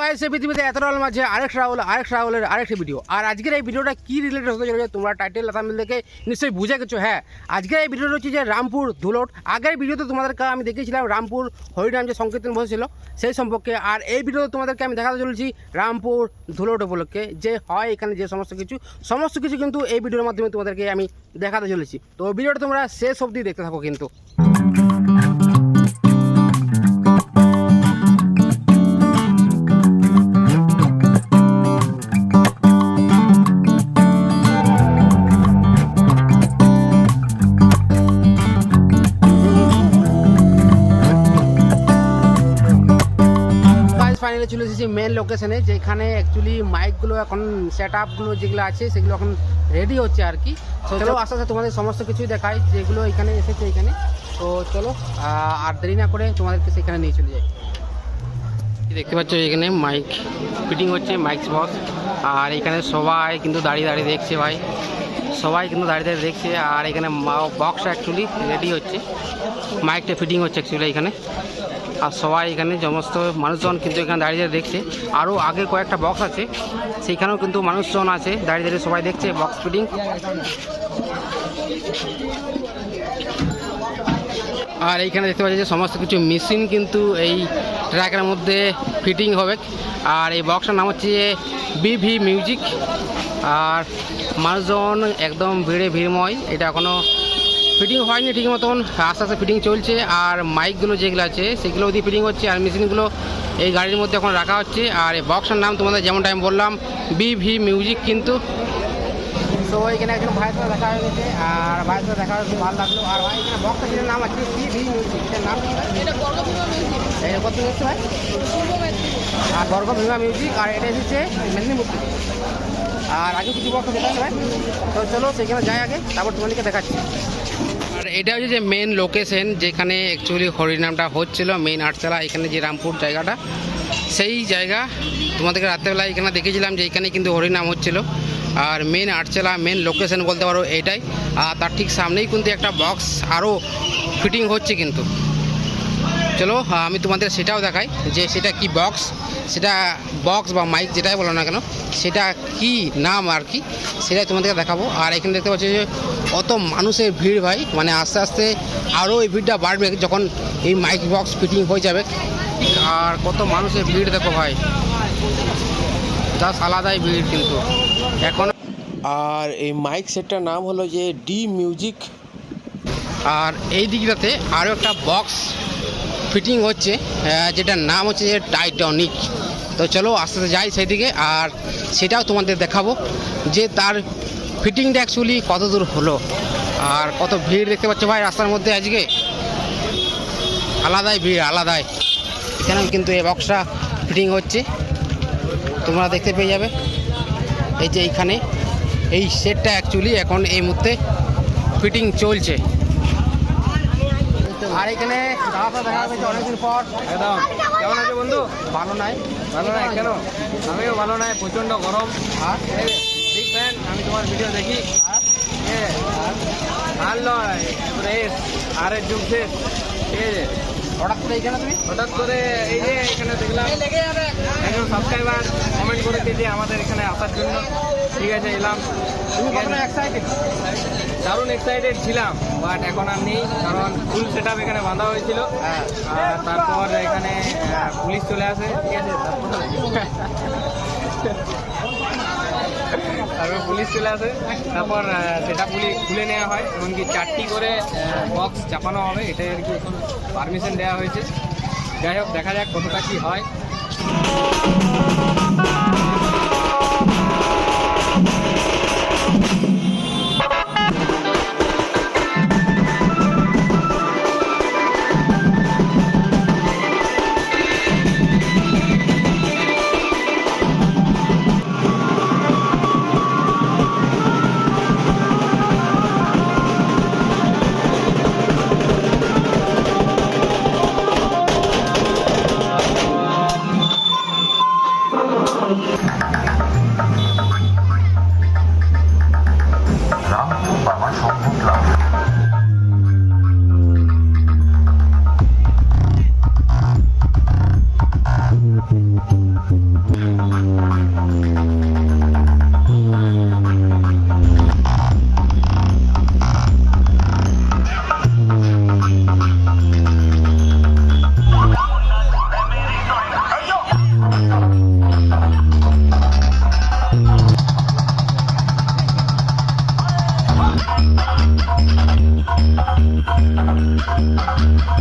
Guys এই পৃথিবীতে এত রাহুল মাঝে আরেক রাহুলের আরেকটি ভিডিও। আর আজকের এই ভিডিওটা কি রিলেটেড হতে চলেছে তোমরা টাইটেল থাম্বনেল দেখে নিশ্চয়ই বুঝে গেছো। হ্যাঁ, আজকের এই ভিডিওটা হচ্ছে যে রামপুর ধুলট। আগের ভিডিওতে তোমাদেরকে আমি দেখিয়েছিলাম রামপুর হরিনাম যে সংকীর্তন বসেছিল সেই সম্পর্কে। আর এই ভিডিওতে তোমাদেরকে আমি দেখাতে চলেছি রামপুর ধুলট উপলক্ষে যে হয় এখানে যে সমস্ত কিছু কিন্তু এই ভিডিওর মাধ্যমে তোমাদেরকে আমি দেখাতে চলেছি। তো ভিডিওটা তোমরা শেষ অবধি দেখতে থাকো কিন্তু। ফাইনালি চলে এসেছি মেন লোকেশনে, যেখানে অ্যাকচুয়ালি মাইকগুলো এখন সেট আপগুলো যেগুলো আছে সেগুলো এখন রেডি হচ্ছে আর কি। তো চলো আস্তে আস্তে তোমাদের সমস্ত কিছুই দেখাই যেগুলো এখানে এসেছে এখানে। তো চলো আর দেরি না করে তোমাদেরকে সেখানে নিয়ে চলে যাই। দেখতে পাচ্ছ এখানে মাইক ফিটিং হচ্ছে, মাইক বক্স। আর এখানে সবাই কিন্তু দাঁড়িয়ে দাঁড়িয়ে দেখছে ভাই, সবাই কিন্তু দাঁড়িয়ে দাঁড়িয়ে দেখছে। আর এখানে বক্সটা অ্যাকচুয়ালি রেডি হচ্ছে, মাইকটা ফিটিং হচ্ছে অ্যাকচুয়ালি এখানে। আর সবাই এখানে সমস্ত মানুষজন কিন্তু এখানে দাঁড়িয়ে দেখছে। আরও আগে কয়েকটা বক্স আছে সেইখানেও কিন্তু মানুষজন আছে দাঁড়িয়ে দাঁড়িয়ে সবাই দেখছে বক্স ফিটিং। আর এইখানে দেখতে পাচ্ছি যে সমস্ত কিছু মেশিন কিন্তু এই ট্র্যাকের মধ্যে ফিটিং হবে। আর এই বক্সটার নাম হচ্ছে বিভি মিউজিক। আর মানুষজন একদম ভিড়ময়, এটা এখনও ফিটিং হয়নি ঠিক মতন, আস্তে আস্তে ফিটিং চলছে। আর মাইকগুলো যেগুলো আছে সেগুলো দিয়ে ফিটিং হচ্ছে, আর মেশিনগুলো এই গাড়ির মধ্যে এখন রাখা হচ্ছে। আর এই বক্সটার নাম তোমাদের যেমনটা আমি বললাম বিভি মিউজিক কিন্তু। তো এখানে একজন ভাইয়ের সাথে দেখা হয়ে গেছে, আর ভাইয়ের সাথে দেখা হয়েছে ভালো লাগলো। আর ভাই এখানে বক্সটা যেটার নাম আছে বিভি মিউজিক, এটার নাম এটা কত এসেছে ভাই? আর বর্গভীমা মিউজিক। আর এটা এসেছে মেদিনীপুর থেকে। আর আগে কিছু বক্স দেখা ভাই, তো চলো সেখানে যাই আগে, তারপর তোমাদেরকে দেখাচ্ছি। আর এটা হচ্ছে যে মেন লোকেশন যেখানে অ্যাকচুয়ালি হরিনামটা হচ্ছিল, মেন আটচালা এখানে যে রামপুর জায়গাটা, সেই জায়গা তোমাদেরকে রাত্রেবেলা এখানে দেখেছিলাম যে এখানে কিন্তু হরিনাম হচ্ছিল। আর মেন আটচালা মেন লোকেশন বলতে পারো এইটাই। আর তার ঠিক সামনেই কিন্তু একটা বক্স আরও ফিটিং হচ্ছে কিন্তু। চলো আমি তোমাদের সেটাও দেখাই যে সেটা কি বক্স, সেটা বক্স বা মাইক যেটাই বলো না কেন সেটা কি নাম আর কি, সেটাই তোমাদেরকে দেখাবো। আর এখানে দেখতে পাচ্ছি যে অত মানুষের ভিড় ভাই, মানে আস্তে আস্তে আরও এই ভিড়টা বাড়বে যখন এই মাইক বক্স ফিটিং হয়ে যাবে। আর কত মানুষের ভিড় দেখো ভাই, জাস্ট আলাদাই ভিড় কিন্তু এখন। আর এই মাইক সেটটার নাম হলো যে ডি মিউজিক। আর এই দিকটাতে আরও একটা বক্স ফিটিং হচ্ছে যেটার নাম হচ্ছে যে টাইটনিক। তো চলো আস্তে আস্তে যাই সেই দিকে, আর সেটাও তোমাদের দেখাবো যে তার ফিটিংটা অ্যাকচুয়ালি কত দূর হলো। আর কত ভিড় দেখতে পাচ্ছ ভাই রাস্তার মধ্যে আজকে, আলাদাই ভিড় আলাদাই। এখানেও কিন্তু এই বক্সটা ফিটিং হচ্ছে, তোমরা দেখতে পেয়ে যাবে। এই যে এইখানে এই সেটটা অ্যাকচুয়ালি এখন এই মুহূর্তে ফিটিং চলছে। আর এখানে দাদা দেখা হয়েছে অনেকদিন পর। একদম কেমন আছে বন্ধু? ভালো নাই কেন? আমিও ভালো নাই, প্রচণ্ড গরম। আর বিগ ফ্যান, আমি তোমার ভিডিও দেখি। আর নয় আর এর যুগ শেষ, ঠিক আছে। হঠাৎ করে এইখানে তুমি? হঠাৎ করে এই যে এখানে দেখলাম একজন সাবস্ক্রাইবার কমেন্ট করেছে যে আমাদের এখানে আসার জন্য, ঠিক আছে এলাম। তুমি কতটা এক্সাইটেড? দারুণ এক্সাইটেড ছিলাম, বাট এখন আর নেই, কারণ ফুল সেট আপ এখানে বাঁধা হয়েছিল। আর তারপর এখানে পুলিশ চলে আসে, ঠিক আছে। তারপর পুলিশ চলে আসে, তারপর সেটা খুলে নেওয়া হয়, এমনকি 4টি করে বক্স চাপানো হবে, এটাই আর কি পারমিশন দেওয়া হয়েছে। যাই হোক দেখা যাক কতটা কী হয়। রামপুর বাবা সম্ভব লাভ। Thank